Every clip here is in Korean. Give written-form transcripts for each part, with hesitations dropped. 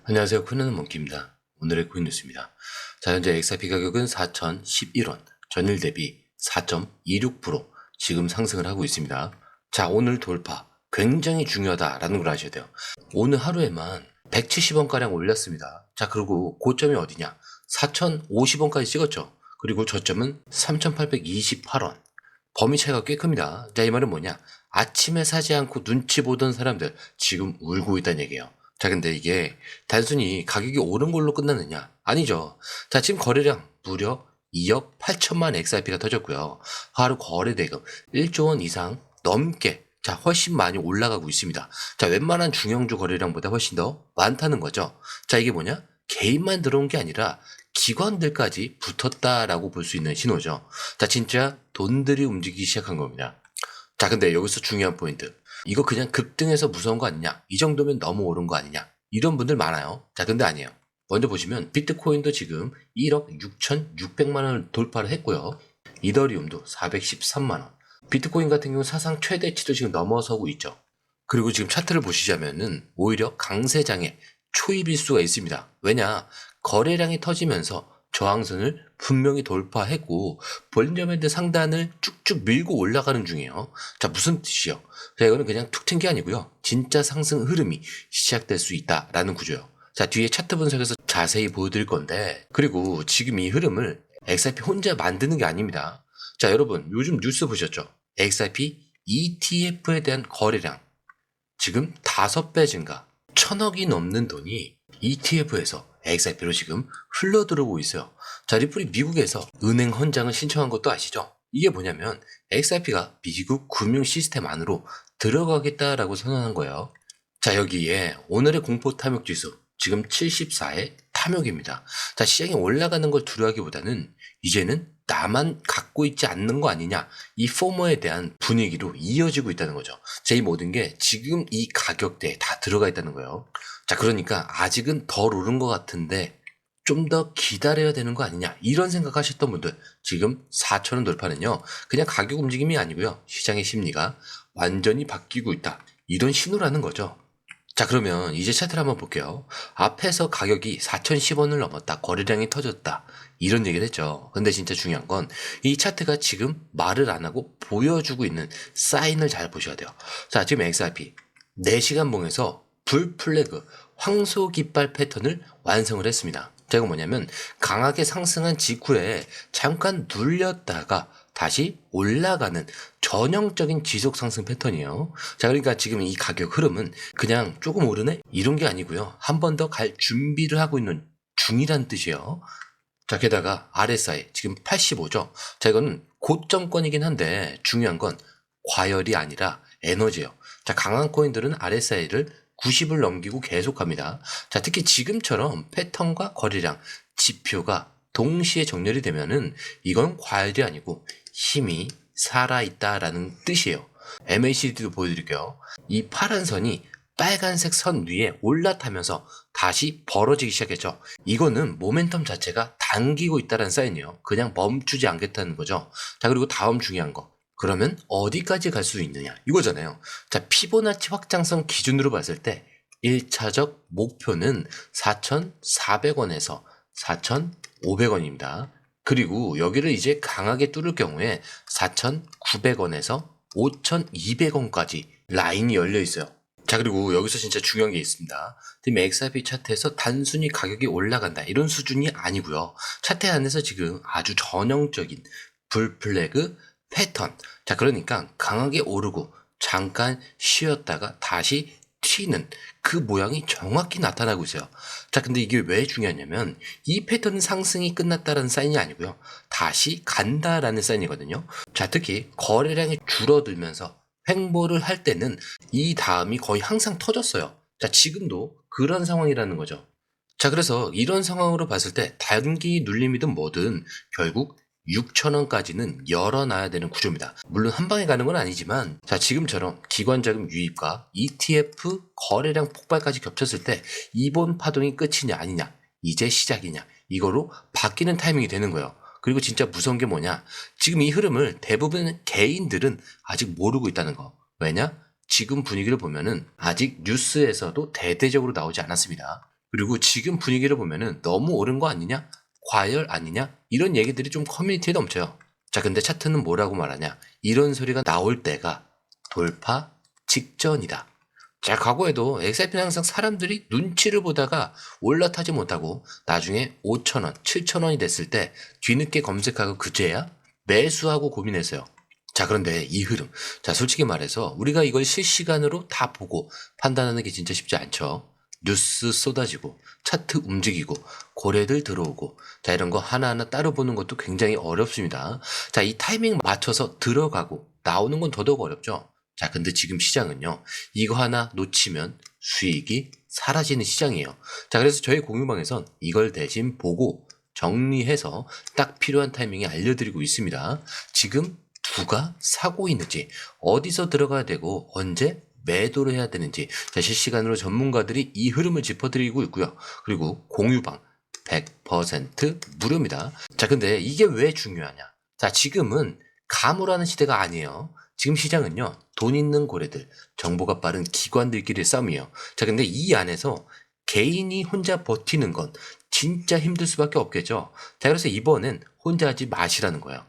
안녕하세요. 코인하는 몽키입니다. 오늘의 코인 뉴스입니다. 자, 현재 XRP 가격은 4,011원, 전일 대비 4.26% 지금 상승을 하고 있습니다. 자, 오늘 돌파 굉장히 중요하다라는 걸 아셔야 돼요. 오늘 하루에만 170원가량 올렸습니다. 자, 그리고 고점이 어디냐? 4,050원까지 찍었죠. 그리고 저점은 3,828원. 범위 차이가 꽤 큽니다. 자, 이 말은 뭐냐? 아침에 사지 않고 눈치 보던 사람들 지금 울고 있다는 얘기예요. 자, 근데 이게 단순히 가격이 오른 걸로 끝나느냐? 아니죠. 자, 지금 거래량 무려 2억 8천만 XRP가 터졌고요. 하루 거래 대금 1조 원 이상 넘게 자, 훨씬 많이 올라가고 있습니다. 자, 웬만한 중형주 거래량보다 훨씬 더 많다는 거죠. 자, 이게 뭐냐? 개인만 들어온 게 아니라 기관들까지 붙었다라고 볼 수 있는 신호죠. 자, 진짜 돈들이 움직이기 시작한 겁니다. 자, 근데 여기서 중요한 포인트. 이거 그냥 급등해서 무서운 거 아니냐? 이 정도면 너무 오른 거 아니냐? 이런 분들 많아요. 자, 근데 아니에요. 먼저 보시면 비트코인도 지금 1억 6,600만 원을 돌파를 했고요. 이더리움도 413만 원. 비트코인 같은 경우 사상 최대치도 지금 넘어서고 있죠. 그리고 지금 차트를 보시자면은 오히려 강세장에 초입일 수가 있습니다. 왜냐? 거래량이 터지면서 저항선을 분명히 돌파했고 볼리어밴드 상단을 쭉쭉 밀고 올라가는 중이에요. 자, 무슨 뜻이요? 자, 이거는 그냥 툭 튄 게 아니고요. 진짜 상승 흐름이 시작될 수 있다라는 구조예요. 자, 뒤에 차트 분석에서 자세히 보여드릴 건데, 그리고 지금 이 흐름을 XRP 혼자 만드는 게 아닙니다. 자, 여러분 요즘 뉴스 보셨죠? XRP ETF에 대한 거래량 지금 5배 증가, 1,000억이 넘는 돈이 ETF에서 XRP로 지금 흘러들어오고 있어요. 자, 리플이 미국에서 은행 헌장을 신청한 것도 아시죠? 이게 뭐냐면 XRP가 미국 금융 시스템 안으로 들어가겠다라고 선언한 거예요. 자, 여기에 오늘의 공포 탐욕 지수 지금 74의 탐욕입니다. 자, 시장이 올라가는 걸 두려워하기보다는 이제는 나만 갖고 있지 않는 거 아니냐, 이 포머에 대한 분위기로 이어지고 있다는 거죠. 자, 이 모든 게 지금 이 가격대에 다 들어가 있다는 거예요. 자, 그러니까 아직은 덜 오른 것 같은데 좀 더 기다려야 되는 거 아니냐, 이런 생각하셨던 분들 지금 4,000원 돌파는요 그냥 가격 움직임이 아니고요, 시장의 심리가 완전히 바뀌고 있다, 이런 신호라는 거죠. 자, 그러면 이제 차트를 한번 볼게요. 앞에서 가격이 4,010원을 넘었다, 거래량이 터졌다, 이런 얘기를 했죠. 근데 진짜 중요한 건 이 차트가 지금 말을 안 하고 보여주고 있는 사인을 잘 보셔야 돼요. 자, 지금 XRP 4시간 봉에서 불 플래그 황소 깃발 패턴을 완성을 했습니다. 자, 이거 뭐냐면 강하게 상승한 직후에 잠깐 눌렸다가 다시 올라가는 전형적인 지속 상승 패턴이에요. 자, 그러니까 지금 이 가격 흐름은 그냥 조금 오르네, 이런 게 아니고요, 한 번 더 갈 준비를 하고 있는 중이란 뜻이에요. 자, 게다가 RSI 지금 85죠. 자, 이거는 고점권이긴 한데 중요한 건 과열이 아니라 에너지예요. 자, 강한 코인들은 RSI를 90을 넘기고 계속합니다. 자, 특히 지금처럼 패턴과 거래량 지표가 동시에 정렬이 되면은 이건 과열이 아니고 힘이 살아있다라는 뜻이에요. MACD도 보여드릴게요. 이 파란 선이 빨간색 선 위에 올라타면서 다시 벌어지기 시작했죠. 이거는 모멘텀 자체가 당기고 있다는 사인이에요. 그냥 멈추지 않겠다는 거죠. 자, 그리고 다음 중요한 거. 그러면 어디까지 갈 수 있느냐, 이거잖아요. 자, 피보나치 확장성 기준으로 봤을 때 1차적 목표는 4,400원에서 4,500원입니다. 그리고 여기를 이제 강하게 뚫을 경우에 4,900원에서 5,200원까지 라인이 열려 있어요. 자, 그리고 여기서 진짜 중요한 게 있습니다. 지금 XRP 차트에서 단순히 가격이 올라간다, 이런 수준이 아니고요. 차트 안에서 지금 아주 전형적인 불 플래그 패턴. 자, 그러니까 강하게 오르고 잠깐 쉬었다가 다시 튀는 그 모양이 정확히 나타나고 있어요. 자, 근데 이게 왜 중요하냐면 이 패턴은 상승이 끝났다는 사인이 아니고요, 다시 간다라는 사인이거든요. 자, 특히 거래량이 줄어들면서 횡보를 할 때는 이 다음이 거의 항상 터졌어요. 자, 지금도 그런 상황이라는 거죠. 자, 그래서 이런 상황으로 봤을 때 단기 눌림이든 뭐든 결국 6,000원까지는 열어놔야 되는 구조입니다. 물론 한 방에 가는 건 아니지만, 자, 지금처럼 기관 자금 유입과 ETF 거래량 폭발까지 겹쳤을 때 이번 파동이 끝이냐 아니냐, 이제 시작이냐, 이거로 바뀌는 타이밍이 되는 거예요. 그리고 진짜 무서운 게 뭐냐, 지금 이 흐름을 대부분 개인들은 아직 모르고 있다는 거. 왜냐? 지금 분위기를 보면은 아직 뉴스에서도 대대적으로 나오지 않았습니다. 그리고 지금 분위기를 보면은 너무 오른 거 아니냐? 과열 아니냐? 이런 얘기들이 좀 커뮤니티에 넘쳐요. 자, 근데 차트는 뭐라고 말하냐? 이런 소리가 나올 때가 돌파 직전이다. 자, 과거에도 XRP는 항상 사람들이 눈치를 보다가 올라타지 못하고 나중에 5,000원, 7,000원이 됐을 때 뒤늦게 검색하고 그제야 매수하고 고민했어요. 자, 그런데 이 흐름. 자, 솔직히 말해서 우리가 이걸 실시간으로 다 보고 판단하는 게 진짜 쉽지 않죠. 뉴스 쏟아지고 차트 움직이고 고래들 들어오고 자, 이런 거 하나하나 따로 보는 것도 굉장히 어렵습니다. 자, 이 타이밍 맞춰서 들어가고 나오는 건 더더욱 어렵죠. 자, 근데 지금 시장은요, 이거 하나 놓치면 수익이 사라지는 시장이에요. 자, 그래서 저희 공유방에선 이걸 대신 보고 정리해서 딱 필요한 타이밍에 알려드리고 있습니다. 지금 누가 사고 있는지, 어디서 들어가야 되고 언제 매도를 해야 되는지, 자, 실시간으로 전문가들이 이 흐름을 짚어드리고 있고요. 그리고 공유방 100% 무료입니다. 자, 근데 이게 왜 중요하냐? 자, 지금은 가물하는 시대가 아니에요. 지금 시장은요, 돈 있는 고래들, 정보가 빠른 기관들끼리의 싸움이에요. 자, 근데 이 안에서 개인이 혼자 버티는 건 진짜 힘들 수밖에 없겠죠. 자, 그래서 이번엔 혼자 하지 마시라는 거예요.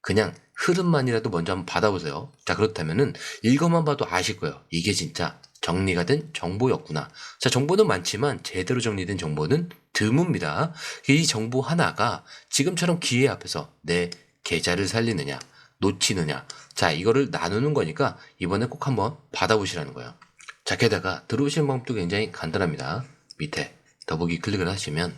그냥 흐름만이라도 먼저 한번 받아보세요. 자, 그렇다면은 이것만 봐도 아실 거예요. 이게 진짜 정리가 된 정보였구나. 자, 정보는 많지만 제대로 정리된 정보는 드뭅니다. 이 정보 하나가 지금처럼 기회 앞에서 내 계좌를 살리느냐, 놓치느냐. 자, 이거를 나누는 거니까 이번에 꼭 한번 받아보시라는 거예요. 자, 게다가 들어오시는 방법도 굉장히 간단합니다. 밑에 더보기 클릭을 하시면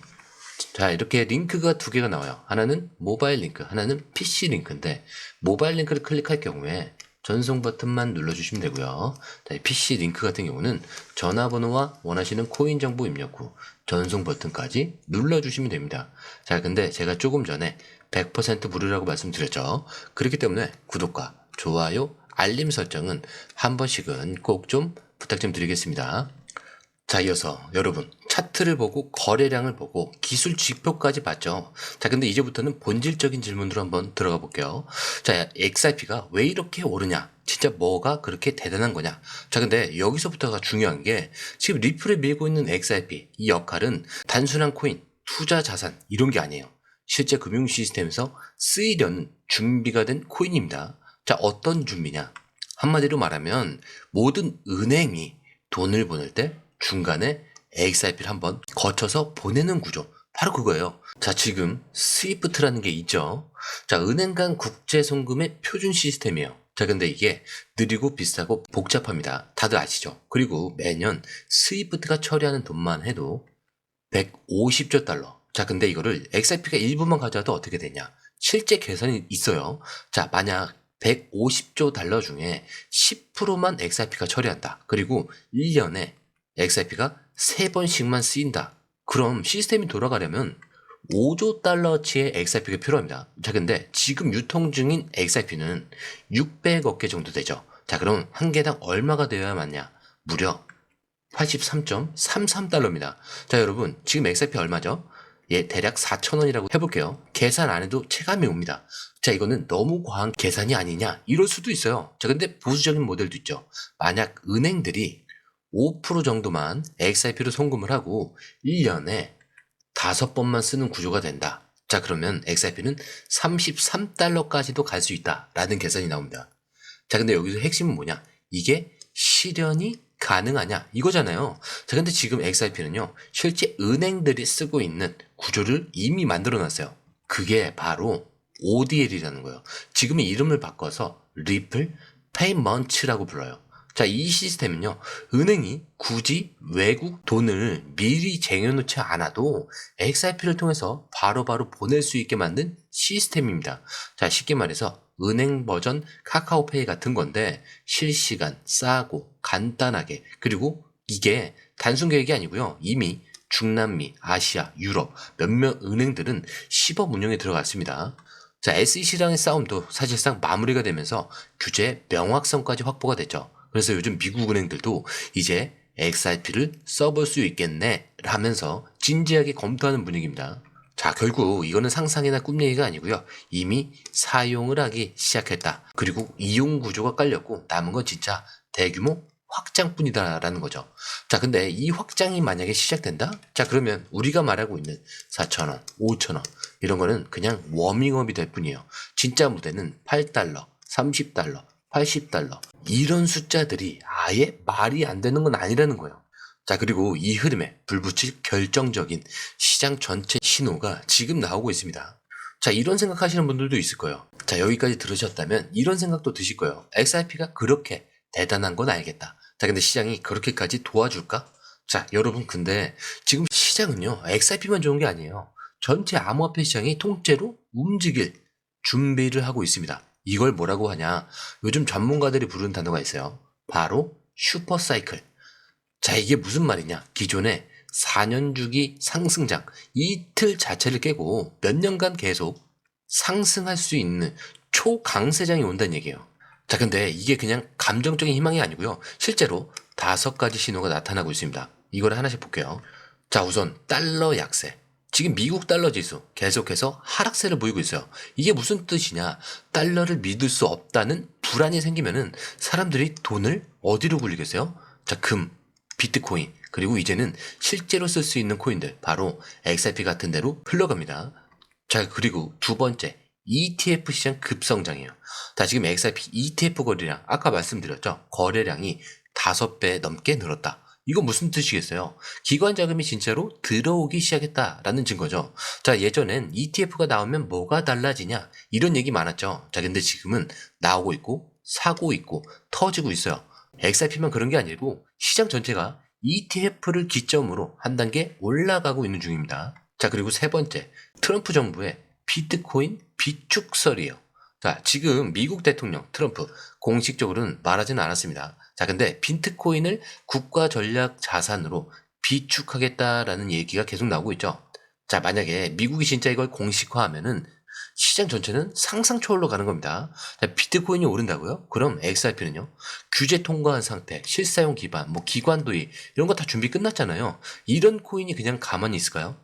자, 이렇게 링크가 두 개가 나와요. 하나는 모바일 링크, 하나는 PC 링크인데 모바일 링크를 클릭할 경우에 전송 버튼만 눌러주시면 되고요. 자, PC 링크 같은 경우는 전화번호와 원하시는 코인 정보 입력 후 전송 버튼까지 눌러주시면 됩니다. 자, 근데 제가 조금 전에 100% 무료라고 말씀드렸죠. 그렇기 때문에 구독과 좋아요, 알림 설정은 한 번씩은 꼭 좀 부탁 좀 드리겠습니다. 자, 이어서 여러분 차트를 보고 거래량을 보고 기술 지표까지 봤죠. 자, 근데 이제부터는 본질적인 질문으로 한번 들어가 볼게요. 자, XRP가 왜 이렇게 오르냐? 진짜 뭐가 그렇게 대단한 거냐? 자, 근데 여기서부터가 중요한 게 지금 리플을 밀고 있는 XRP 이 역할은 단순한 코인, 투자 자산 이런 게 아니에요. 실제 금융 시스템에서 쓰이려는 준비가 된 코인입니다. 자, 어떤 준비냐? 한마디로 말하면 모든 은행이 돈을 보낼 때 중간에 XRP를 한번 거쳐서 보내는 구조. 바로 그거예요. 자, 지금 스위프트라는 게 있죠. 자, 은행 간 국제 송금의 표준 시스템이에요. 자, 근데 이게 느리고 비싸고 복잡합니다. 다들 아시죠? 그리고 매년 스위프트가 처리하는 돈만 해도 150조 달러. 자, 근데 이거를 XRP가 일부만 가져와도 어떻게 되냐? 실제 계산이 있어요. 자, 만약 150조 달러 중에 10%만 XRP가 처리한다. 그리고 1년에 XRP가 3번씩만 쓰인다. 그럼 시스템이 돌아가려면 5조 달러치의 XRP가 필요합니다. 자, 근데 지금 유통 중인 XRP는 600억 개 정도 되죠. 자, 그럼 한 개당 얼마가 되어야 맞냐? 무려 83.33달러입니다. 자, 여러분 지금 XRP 얼마죠? 예, 대략 4,000원이라고 해볼게요. 계산 안 해도 체감이 옵니다. 자, 이거는 너무 과한 계산이 아니냐? 이럴 수도 있어요. 자, 근데 보수적인 모델도 있죠. 만약 은행들이 5% 정도만 XRP로 송금을 하고 1년에 5번만 쓰는 구조가 된다. 자, 그러면 XRP는 33달러까지도 갈 수 있다라는 계산이 나옵니다. 자, 근데 여기서 핵심은 뭐냐? 이게 실현이 가능하냐? 이거잖아요. 자, 근데 지금 XRP는요, 실제 은행들이 쓰고 있는 구조를 이미 만들어 놨어요. 그게 바로 ODL이라는 거예요. 지금은 이름을 바꿔서 리플 페이먼트라고 불러요. 자, 이 시스템은요, 은행이 굳이 외국 돈을 미리 쟁여놓지 않아도 XRP를 통해서 바로바로 보낼 수 있게 만든 시스템입니다. 자, 쉽게 말해서 은행 버전 카카오페이 같은 건데 실시간, 싸고, 간단하게, 그리고 이게 단순 계획이 아니고요. 이미 중남미, 아시아, 유럽 몇몇 은행들은 시범 운영에 들어갔습니다. 자, SEC랑의 싸움도 사실상 마무리가 되면서 규제 명확성까지 확보가 됐죠. 그래서 요즘 미국 은행들도 이제 XRP를 써볼 수 있겠네 라면서 진지하게 검토하는 분위기입니다. 자, 결국 이거는 상상이나 꿈 얘기가 아니고요. 이미 사용을 하기 시작했다. 그리고 이용 구조가 깔렸고 남은 건 진짜 대규모 확장뿐이다라는 거죠. 자, 근데 이 확장이 만약에 시작된다? 자, 그러면 우리가 말하고 있는 4,000원, 5,000원 이런 거는 그냥 워밍업이 될 뿐이에요. 진짜 무대는 8달러, 30달러, 80달러 이런 숫자들이 아예 말이 안 되는 건 아니라는 거예요. 자, 그리고 이 흐름에 불붙일 결정적인 시장 전체 신호가 지금 나오고 있습니다. 자, 이런 생각하시는 분들도 있을 거예요. 자, 여기까지 들으셨다면 이런 생각도 드실 거예요. XRP가 그렇게 대단한 건 알겠다. 자, 근데 시장이 그렇게까지 도와줄까? 자, 여러분, 근데 지금 시장은요, XRP만 좋은 게 아니에요. 전체 암호화폐 시장이 통째로 움직일 준비를 하고 있습니다. 이걸 뭐라고 하냐? 요즘 전문가들이 부르는 단어가 있어요. 바로 슈퍼사이클. 자, 이게 무슨 말이냐? 기존의 4년 주기 상승장, 이 틀 자체를 깨고 몇 년간 계속 상승할 수 있는 초강세장이 온다는 얘기예요. 자, 근데 이게 그냥 감정적인 희망이 아니고요. 실제로 5가지 신호가 나타나고 있습니다. 이걸 하나씩 볼게요. 자, 우선 달러 약세. 지금 미국 달러 지수 계속해서 하락세를 보이고 있어요. 이게 무슨 뜻이냐? 달러를 믿을 수 없다는 불안이 생기면은 사람들이 돈을 어디로 굴리겠어요? 자, 금, 비트코인, 그리고 이제는 실제로 쓸 수 있는 코인들, 바로 XRP 같은 데로 흘러갑니다. 자, 그리고 두 번째, ETF 시장 급성장이에요. 자, 지금 XRP ETF 거래량, 아까 말씀드렸죠? 거래량이 5배 넘게 늘었다. 이건 무슨 뜻이겠어요? 기관 자금이 진짜로 들어오기 시작했다라는 증거죠. 자, 예전엔 ETF가 나오면 뭐가 달라지냐? 이런 얘기 많았죠. 자, 근데 지금은 나오고 있고, 사고 있고, 터지고 있어요. XRP만 그런 게 아니고, 시장 전체가 ETF를 기점으로 한 단계 올라가고 있는 중입니다. 자, 그리고 세 번째, 트럼프 정부의 비트코인 비축설이에요. 자, 지금 미국 대통령 트럼프 공식적으로는 말하지는 않았습니다. 자, 근데 비트코인을 국가 전략 자산으로 비축하겠다라는 얘기가 계속 나오고 있죠. 자, 만약에 미국이 진짜 이걸 공식화하면은 시장 전체는 상상 초월로 가는 겁니다. 자, 비트코인이 오른다고요? 그럼 XRP는요? 규제 통과한 상태, 실사용 기반, 뭐 기관 도입 이런 거 다 준비 끝났잖아요. 이런 코인이 그냥 가만히 있을까요?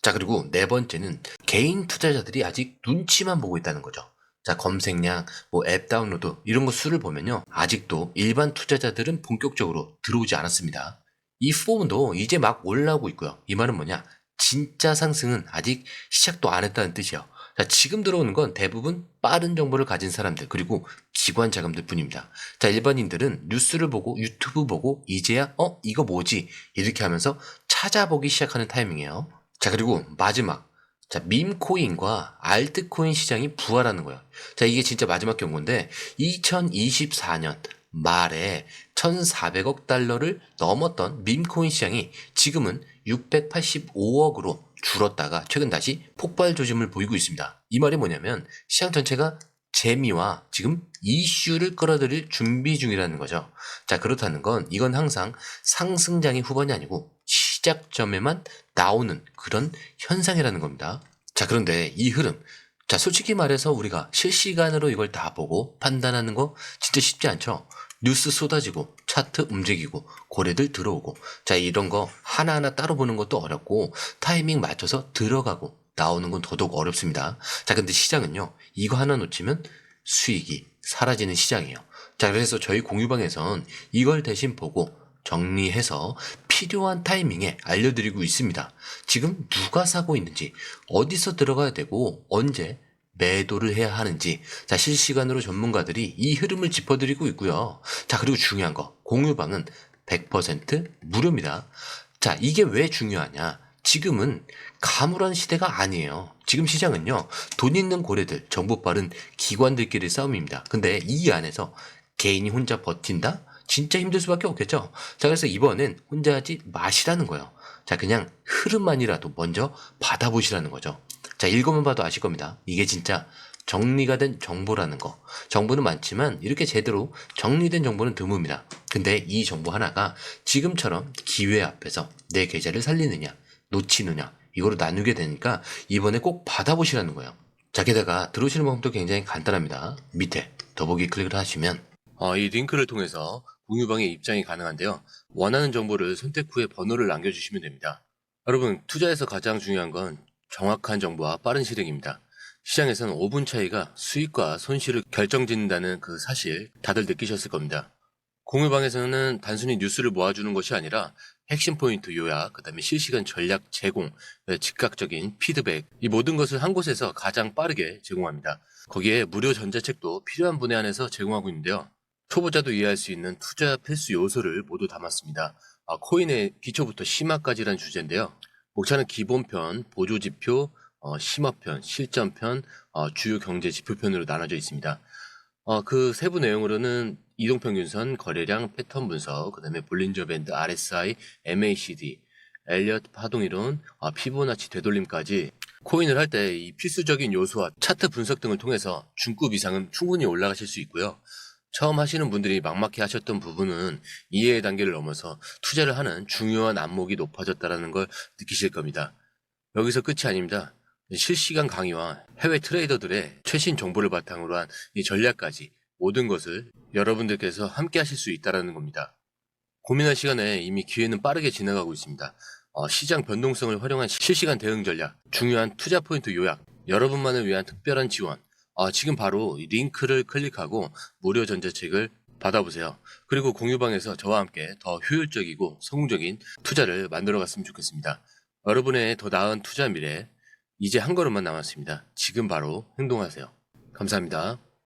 자, 그리고 네 번째는 개인 투자자들이 아직 눈치만 보고 있다는 거죠. 자, 검색량, 뭐 앱 다운로드 이런 거 수를 보면요. 아직도 일반 투자자들은 본격적으로 들어오지 않았습니다. 이 폼도 이제 막 올라오고 있고요. 이 말은 뭐냐? 진짜 상승은 아직 시작도 안 했다는 뜻이에요. 자, 지금 들어오는 건 대부분 빠른 정보를 가진 사람들, 그리고 기관 자금들 뿐입니다. 자, 일반인들은 뉴스를 보고 유튜브 보고 이제야 이거 뭐지? 이렇게 하면서 찾아보기 시작하는 타이밍이에요. 자, 그리고 마지막. 자, 밈코인과 알트코인 시장이 부활하는 거예요. 자, 이게 진짜 마지막 경고인데 2024년 말에 1,400억 달러를 넘었던 밈코인 시장이 지금은 685억으로 줄었다가 최근 다시 폭발 조짐을 보이고 있습니다. 이 말이 뭐냐면 시장 전체가 재미와 지금 이슈를 끌어들일 준비 중이라는 거죠. 자, 그렇다는 건 이건 항상 상승장의 후반이 아니고 시작점에만 나오는 그런 현상이라는 겁니다. 자, 그런데 이 흐름, 자, 솔직히 말해서 우리가 실시간으로 이걸 다 보고 판단하는 거 진짜 쉽지 않죠? 뉴스 쏟아지고 차트 움직이고 고래들 들어오고, 자, 이런 거 하나하나 따로 보는 것도 어렵고 타이밍 맞춰서 들어가고 나오는 건 더더욱 어렵습니다. 자, 근데 시장은요, 이거 하나 놓치면 수익이 사라지는 시장이에요. 자, 그래서 저희 공유방에선 이걸 대신 보고 정리해서 필요한 타이밍에 알려드리고 있습니다. 지금 누가 사고 있는지, 어디서 들어가야 되고 언제 매도를 해야 하는지, 자, 실시간으로 전문가들이 이 흐름을 짚어드리고 있고요. 자, 그리고 중요한 거, 공유방은 100% 무료입니다. 자, 이게 왜 중요하냐? 지금은 가물한 시대가 아니에요. 지금 시장은요, 돈 있는 고래들, 정보 빠른 기관들끼리 싸움입니다. 근데 이 안에서 개인이 혼자 버틴다? 진짜 힘들 수밖에 없겠죠. 자, 그래서 이번엔 혼자 하지 마시라는 거예요. 자, 그냥 흐름만이라도 먼저 받아보시라는 거죠. 자, 읽어만 봐도 아실 겁니다. 이게 진짜 정리가 된 정보라는 거. 정보는 많지만 이렇게 제대로 정리된 정보는 드뭅니다. 근데 이 정보 하나가 지금처럼 기회 앞에서 내 계좌를 살리느냐, 놓치느냐, 이거로 나누게 되니까 이번에 꼭 받아보시라는 거예요. 자, 게다가 들어오시는 방법도 굉장히 간단합니다. 밑에 더보기 클릭을 하시면 이 링크를 통해서 공유방에 입장이 가능한데요. 원하는 정보를 선택 후에 번호를 남겨주시면 됩니다. 여러분, 투자에서 가장 중요한 건 정확한 정보와 빠른 실행입니다. 시장에서는 5분 차이가 수익과 손실을 결정짓는다는 그 사실 다들 느끼셨을 겁니다. 공유방에서는 단순히 뉴스를 모아주는 것이 아니라 핵심 포인트 요약, 그 다음에 실시간 전략 제공, 즉각적인 피드백, 이 모든 것을 한 곳에서 가장 빠르게 제공합니다. 거기에 무료 전자책도 필요한 분에 한해서 제공하고 있는데요. 초보자도 이해할 수 있는 투자 필수 요소를 모두 담았습니다. 코인의 기초부터 심화까지란 주제인데요. 목차는 기본편, 보조지표, 심화편, 실전편, 주요 경제 지표편으로 나눠져 있습니다. 그 세부 내용으로는 이동평균선, 거래량, 패턴 분석, 그 다음에 볼린저 밴드, RSI, MACD, 엘리어트 파동이론, 피보나치 되돌림까지 코인을 할 때 이 필수적인 요소와 차트 분석 등을 통해서 중급 이상은 충분히 올라가실 수 있고요. 처음 하시는 분들이 막막해 하셨던 부분은 이해의 단계를 넘어서 투자를 하는 중요한 안목이 높아졌다는 걸 느끼실 겁니다. 여기서 끝이 아닙니다. 실시간 강의와 해외 트레이더들의 최신 정보를 바탕으로 한 이 전략까지 모든 것을 여러분들께서 함께 하실 수 있다는 겁니다. 고민할 시간에 이미 기회는 빠르게 지나가고 있습니다. 시장 변동성을 활용한 실시간 대응 전략, 중요한 투자 포인트 요약, 여러분만을 위한 특별한 지원, 지금 바로 이 링크를 클릭하고 무료 전자책을 받아보세요. 그리고 공유방에서 저와 함께 더 효율적이고 성공적인 투자를 만들어 갔으면 좋겠습니다. 여러분의 더 나은 투자 미래, 이제 한 걸음만 남았습니다. 지금 바로 행동하세요. 감사합니다.